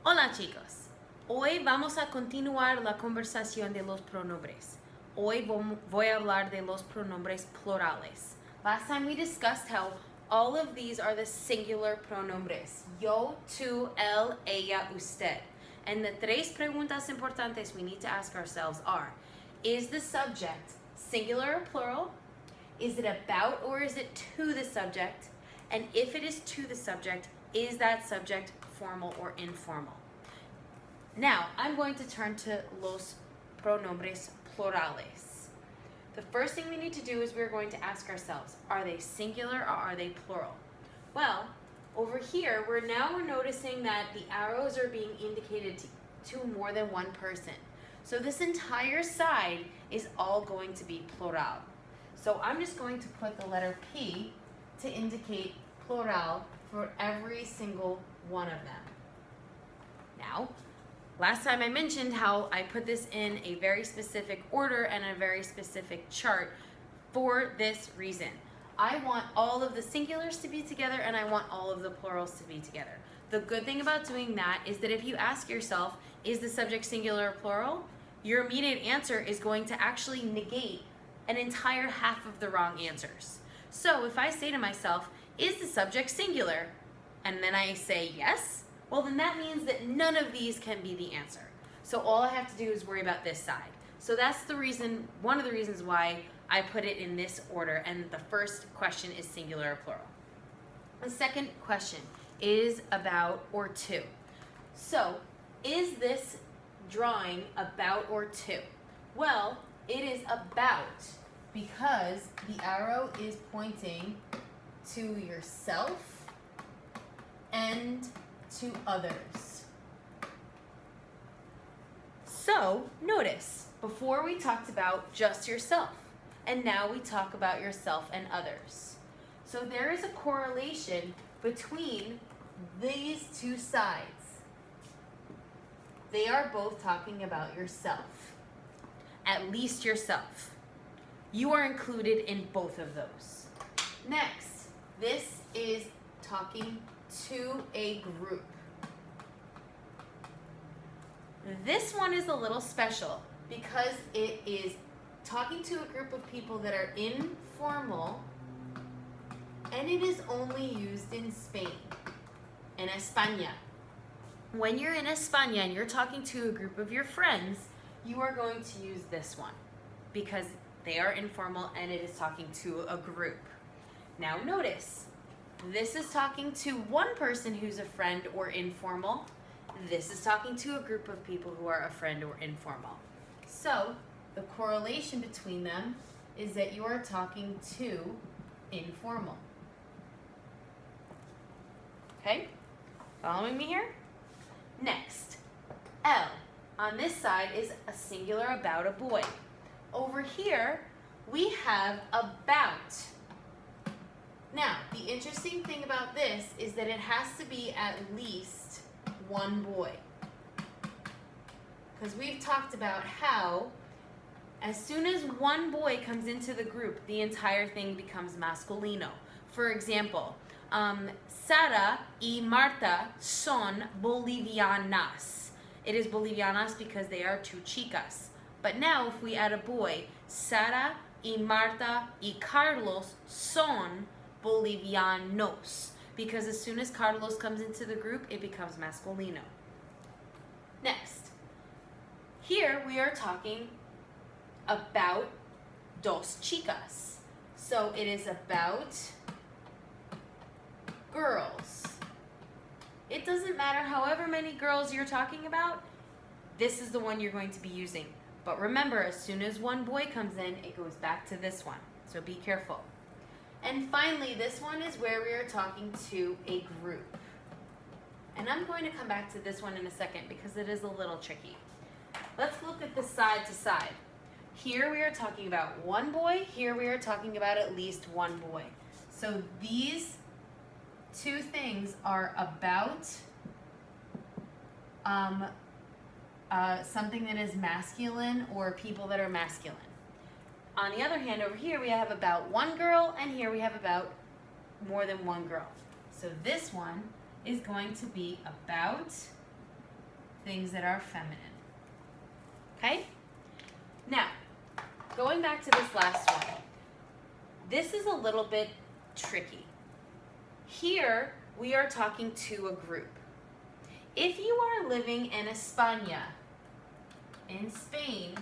Hola chicos, hoy vamos a continuar la conversación de los pronombres. Hoy voy a hablar de los pronombres plurales. Last time we discussed how all of these are the singular pronombres. Yo, tú, él, ella, usted. And the tres preguntas importantes we need to ask ourselves are, is the subject singular or plural? Is it about or is it to the subject? And if it is to the subject, is that subject formal or informal? Now, I'm going to turn to los pronombres plurales. The first thing we need to do is we're going to ask ourselves, are they singular or are they plural? Well, over here, we're noticing that the arrows are being indicated to more than one person. So this entire side is all going to be plural. So I'm just going to put the letter P to indicate plural for every single one of them. Now, last time I mentioned how I put this in a very specific order and a very specific chart for this reason. I want all of the singulars to be together and I want all of the plurals to be together. The good thing about doing that is that if you ask yourself, is the subject singular or plural? Your immediate answer is going to actually negate an entire half of the wrong answers. So if I say to myself, is the subject singular? And then I say yes, well then that means that none of these can be the answer. So all I have to do is worry about this side. So that's the reason, one of the reasons why I put it in this order, and the first question is singular or plural. The second question is about or to. So is this drawing about or to? Well, it is about because the arrow is pointing to yourself and to others. So notice, before we talked about just yourself, and now we talk about yourself and others. So there is a correlation between these two sides. They are both talking about yourself, at least yourself. You are included in both of those. Next, this is talking to a group. This one is a little special because it is talking to a group of people that are informal, and it is only used in Spain, in España. When you're in España and you're talking to a group of your friends, you are going to use this one because they are informal and it is talking to a group. Now notice, this is talking to one person who's a friend or informal. This is talking to a group of people who are a friend or informal. So the correlation between them is that you are talking to informal. Okay, following me here? Next, L on this side is a singular about a boy. Over here, we have about. Now, the interesting thing about this is that it has to be at least one boy. Because we've talked about how as soon as one boy comes into the group, the entire thing becomes masculino. For example, Sara y Marta son bolivianas. It is bolivianas because they are two chicas. But now if we add a boy, Sara y Marta y Carlos son bolivianos. Because as soon as Carlos comes into the group, it becomes masculino. Next, here we are talking about dos chicas. So it is about girls. It doesn't matter however many girls you're talking about, this is the one you're going to be using. But remember, as soon as one boy comes in, it goes back to this one. So be careful. And finally, this one is where we are talking to a group. And I'm going to come back to this one in a second because it is a little tricky. Let's look at this side to side. Here we are talking about one boy. Here we are talking about at least one boy. So these two things are about something that is masculine or people that are masculine. On the other hand, over here we have about one girl, and here we have about more than one girl. So this one is going to be about things that are feminine. Okay? Now, going back to this last one. This is a little bit tricky. Here, we are talking to a group. If you are living in España, in Spain,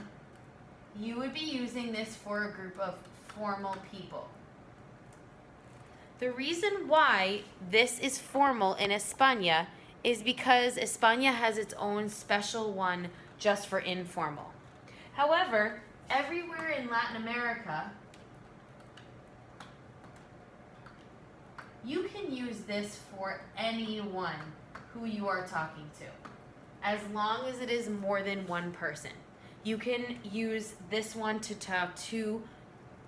you would be using this for a group of formal people. The reason why this is formal in España is because España has its own special one just for informal. However, everywhere in Latin America, you can use this for anyone who you are talking to, as long as it is more than one person. You can use this one to talk to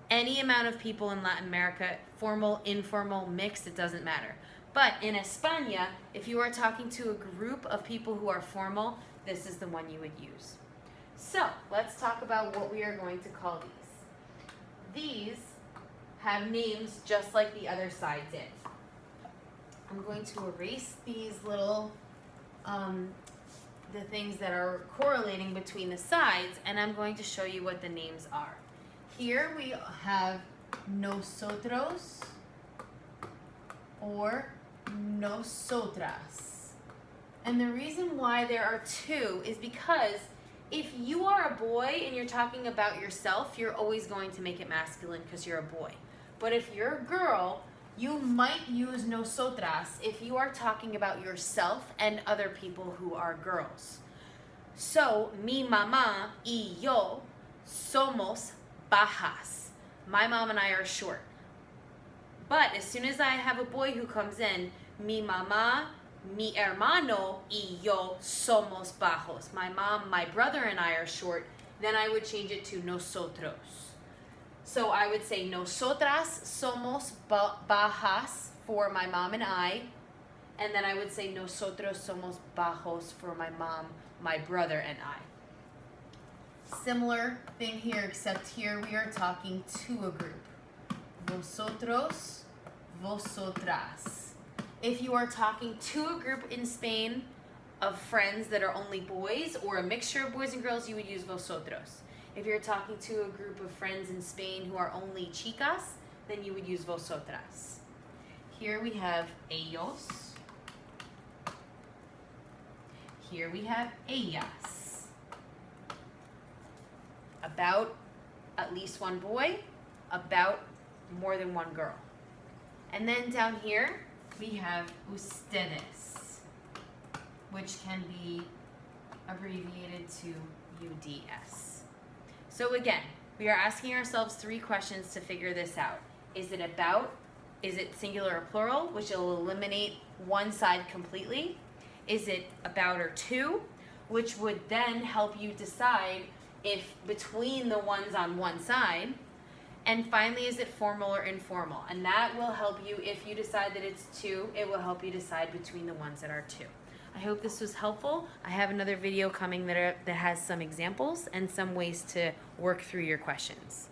any amount of people in Latin America, formal, informal, mixed, it doesn't matter. But in España, if you are talking to a group of people who are formal, this is the one you would use. So, let's talk about what we are going to call these. These have names just like the other side did. I'm going to erase these little, the things that are correlating between the sides, and I'm going to show you what the names are. Here we have nosotros or nosotras. And the reason why there are two is because if you are a boy and you're talking about yourself, you're always going to make it masculine because you're a boy. But if you're a girl, you might use nosotras if you are talking about yourself and other people who are girls. So, mi mamá y yo somos bajas. My mom and I are short. But as soon as I have a boy who comes in, mi mamá, mi hermano y yo somos bajos. My mom, my brother and I are short. Then I would change it to nosotros. So I would say nosotras somos bajas for my mom and I. And then I would say nosotros somos bajos for my mom, my brother and I. Similar thing here, except here we are talking to a group. Vosotros, vosotras. If you are talking to a group in Spain of friends that are only boys or a mixture of boys and girls, you would use vosotros. If you're talking to a group of friends in Spain who are only chicas, then you would use vosotras. Here we have ellos. Here we have ellas. About at least one boy, about more than one girl. And then down here, we have ustedes, which can be abbreviated to UDS. So again, we are asking ourselves 3 questions to figure this out. Is it about? Is it singular or plural, which will eliminate one side completely? Is it about or to, which would then help you decide if between the ones on one side. And finally, is it formal or informal? And that will help you, if you decide that it's to, it will help you decide between the ones that are to. I hope this was helpful. I have another video coming that has some examples and some ways to work through your questions.